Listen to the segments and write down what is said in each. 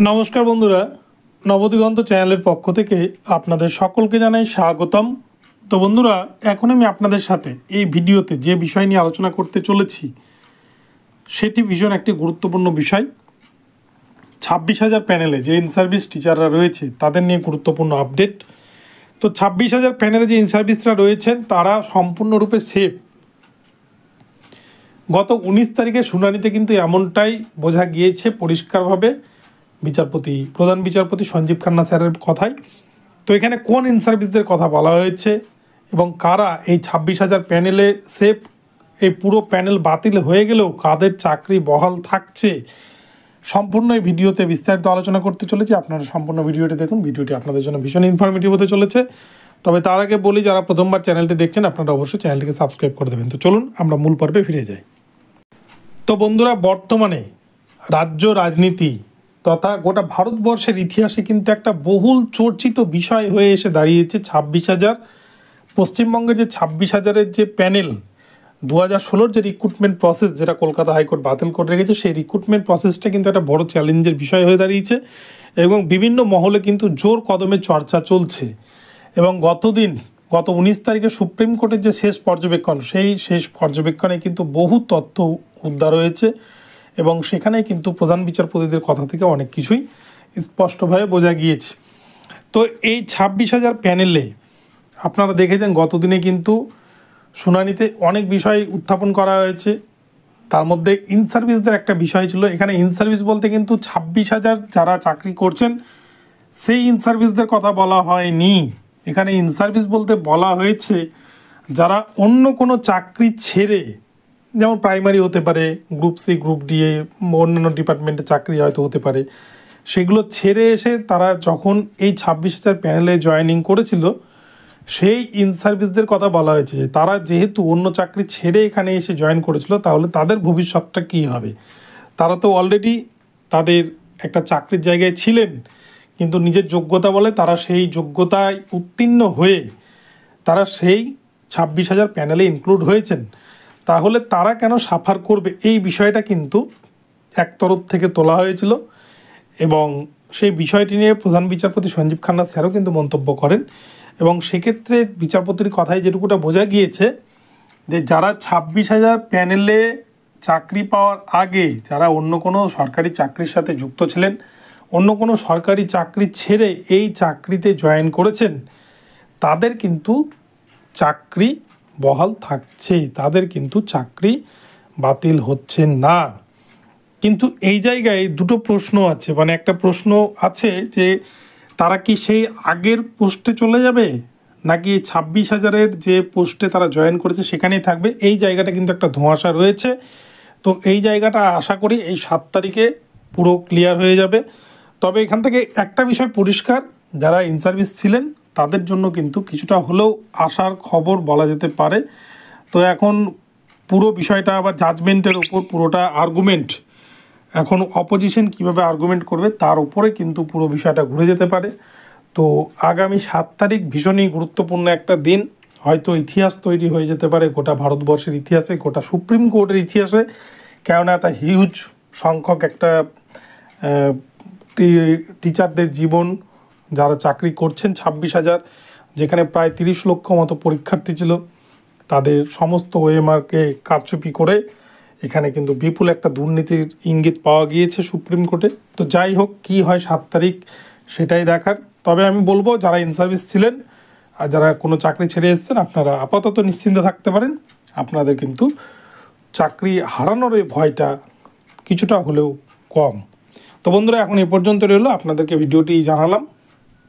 নমস্কার বন্ধুরা, নবদিগন্ত চ্যানেলের পক্ষ থেকে আপনাদের সকলকে জানাই স্বাগতম। তো বন্ধুরা, এখন আমি আপনাদের সাথে এই ভিডিওতে যে বিষয় নিয়ে আলোচনা করতে চলেছি সেটি ভীষণ একটি গুরুত্বপূর্ণ বিষয়। 26,000 প্যানেলে যে ইন সার্ভিস টিচাররা রয়েছে তাদের নিয়ে গুরুত্বপূর্ণ আপডেট। তো 26,000 প্যানেলে যে ইন সার্ভিসরা রয়েছেন তারা সম্পূর্ণরূপে সেফ। গত 19 তারিখে শুনানিতে কিন্তু এমনটাই বোঝা গিয়েছে পরিষ্কারভাবে প্রধান বিচারপতি সঞ্জীব খান্না স্যারের কথায়। তো এখানে কোন ইন সার্ভিসদের কথা বলা হয়েছে এবং কারা এই 26,000 প্যানেলে সেফ, এই পুরো প্যানেল বাতিল হয়ে গেলেও কাদের চাকরি বহাল থাকছে, সম্পূর্ণ এই ভিডিওতে বিস্তারিত আলোচনা করতে চলেছি। আপনারা সম্পূর্ণ ভিডিওটি দেখুন, ভিডিওটি আপনাদের জন্য ভীষণ ইনফরমেটিভ হতে চলেছে। তবে তার আগে বলি, যারা প্রথমবার চ্যানেলটি দেখছেন আপনারা অবশ্যই চ্যানেলটিকে সাবস্ক্রাইব করে দেবেন। তো চলুন আমরা মূল পর্বে ফিরে যাই। তো বন্ধুরা, বর্তমানে রাজ্য রাজনীতি তথা গোটা ভারতবর্ষের ইতিহাসে কিন্তু একটা বহুল চর্চিত বিষয় হয়ে এসে দাঁড়িয়েছে 26,000। পশ্চিমবঙ্গের যে 26,000-এর যে প্যানেল 2016 যে রিক্রুটমেন্ট প্রসেস, যেটা কলকাতা হাইকোর্ট বাতিল করে রেখেছে, সেই রিক্রুটমেন্ট প্রসেসটা কিন্তু একটা বড় চ্যালেঞ্জের বিষয় হয়ে দাঁড়িয়েছে এবং বিভিন্ন মহলে কিন্তু জোর কদমে চর্চা চলছে। এবং গত 19 তারিখে সুপ্রিম কোর্টের যে শেষ পর্যবেক্ষণ, সেই শেষ পর্যবেক্ষণে কিন্তু বহু তথ্য উদ্ধার হয়েছে এবং সেখানে কিন্তু প্রধান বিচারপতিদের কথা থেকে অনেক কিছুই স্পষ্টভাবে বোঝা গিয়েছে। তো এই 26,000 প্যানেলে আপনারা দেখেছেন গতদিনে কিন্তু শুনানিতে অনেক বিষয় উত্থাপন করা হয়েছে। তার মধ্যে ইন সার্ভিসদের একটা বিষয় ছিল। এখানে ইন সার্ভিস বলতে কিন্তু 26,000 যারা চাকরি করছেন সেই ইন সার্ভিসদের কথা বলা হয়নি। এখানে ইন সার্ভিস বলতে বলা হয়েছে যারা অন্য কোনো চাকরি ছেড়ে, যেমন প্রাইমারি হতে পারে, গ্রুপ সি, গ্রুপ ডি, অন্যান্য ডিপার্টমেন্টে চাকরি হয়তো হতে পারে, সেগুলো ছেড়ে এসে তারা যখন এই 26,000 প্যানেলে জয়েনিং করেছিল সেই ইন সার্ভিসদের কথা বলা হয়েছে যে তারা যেহেতু অন্য চাকরি ছেড়ে এখানে এসে জয়েন করেছিল, তাহলে তাদের ভবিষ্যৎটা কী হবে। তারা তো অলরেডি তাদের একটা চাকরির জায়গায় ছিলেন, কিন্তু নিজের যোগ্যতা বলে তারা সেই যোগ্যতায় উত্তীর্ণ হয়ে তারা সেই 26,000 প্যানেলে ইনক্লুড হয়েছেন। তাহলে তারা কেন সাফার করবে, এই বিষয়টা কিন্তু এক তরফ থেকে তোলা হয়েছিল এবং সেই বিষয়টি নিয়ে প্রধান বিচারপতি সঞ্জীব খান্না স্যারও কিন্তু মন্তব্য করেন। এবং সেক্ষেত্রে বিচারপতির কথায় যেটুকুটা বোঝা গিয়েছে যে যারা 26,000 প্যানেলে চাকরি পাওয়ার আগে যারা অন্য কোনো সরকারি চাকরির সাথে যুক্ত ছিলেন, অন্য কোনো সরকারি চাকরি ছেড়ে এই চাকরিতে জয়েন করেছেন, তাদের কিন্তু চাকরি বহাল থাকছেই, তাদের কিন্তু চাকরি বাতিল হচ্ছে না। কিন্তু এই জায়গায় দুটো প্রশ্ন আছে, মানে একটা প্রশ্ন আছে যে তারা কি সেই আগের পোস্টে চলে যাবে নাকি 26,000-এর যে পোস্টে তারা জয়েন করেছে সেখানেই থাকবে, এই জায়গাটা কিন্তু একটা ধোঁয়াশা রয়েছে। তো এই জায়গাটা আশা করি এই 7 তারিখে পুরো ক্লিয়ার হয়ে যাবে। তবে এখান থেকে একটা বিষয় পরিষ্কার, যারা ইন সার্ভিস ছিলেন তাদের জন্য কিন্তু কিছুটা হলেও আশার খবর বলা যেতে পারে। তো এখন পুরো বিষয়টা আবার জাজমেন্টের উপর, পুরোটা আর্গুমেন্ট, এখন অপোজিশন কিভাবে আর্গুমেন্ট করবে তার উপরে কিন্তু পুরো বিষয়টা ঘুরে যেতে পারে। তো আগামী 7 তারিখ ভীষণই গুরুত্বপূর্ণ একটা দিন, হয়তো ইতিহাস তৈরি হয়ে যেতে পারে গোটা ভারতবর্ষের ইতিহাসে, গোটা সুপ্রিম কোর্টের ইতিহাসে। কেননা একটা হিউজ সংখ্যক একটা টিচারদের জীবন, যারা চাকরি করছেন 26,000, যেখানে প্রায় 30 লক্ষ মতো পরীক্ষার্থী ছিল, তাদের সমস্ত ওএমআরকে কারচুপি করে এখানে কিন্তু বিপুল একটা দুর্নীতির ইঙ্গিত পাওয়া গিয়েছে সুপ্রিম কোর্টে। তো যাই হোক, কী হয় 7 তারিখ সেটাই দেখার। তবে আমি বলবো যারা ইন সার্ভিস ছিলেন আর যারা কোনো চাকরি ছেড়ে এসেছেন, আপনারা আপাতত নিশ্চিন্তে থাকতে পারেন, আপনাদের কিন্তু চাকরি হারানোর এই ভয়টা কিছুটা হলেও কম। তো বন্ধুরা, এখন এ পর্যন্ত রইলো, আপনাদেরকে ভিডিওটি জানালাম।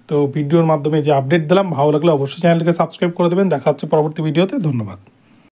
তো ভিডিওর মাধ্যমে যে আপডেট দিলাম ভালো লাগলে অবশ্যই চ্যানেলটিকে সাবস্ক্রাইব করে দেবেন। দেখা হচ্ছে পরবর্তী ভিডিওতে। ধন্যবাদ।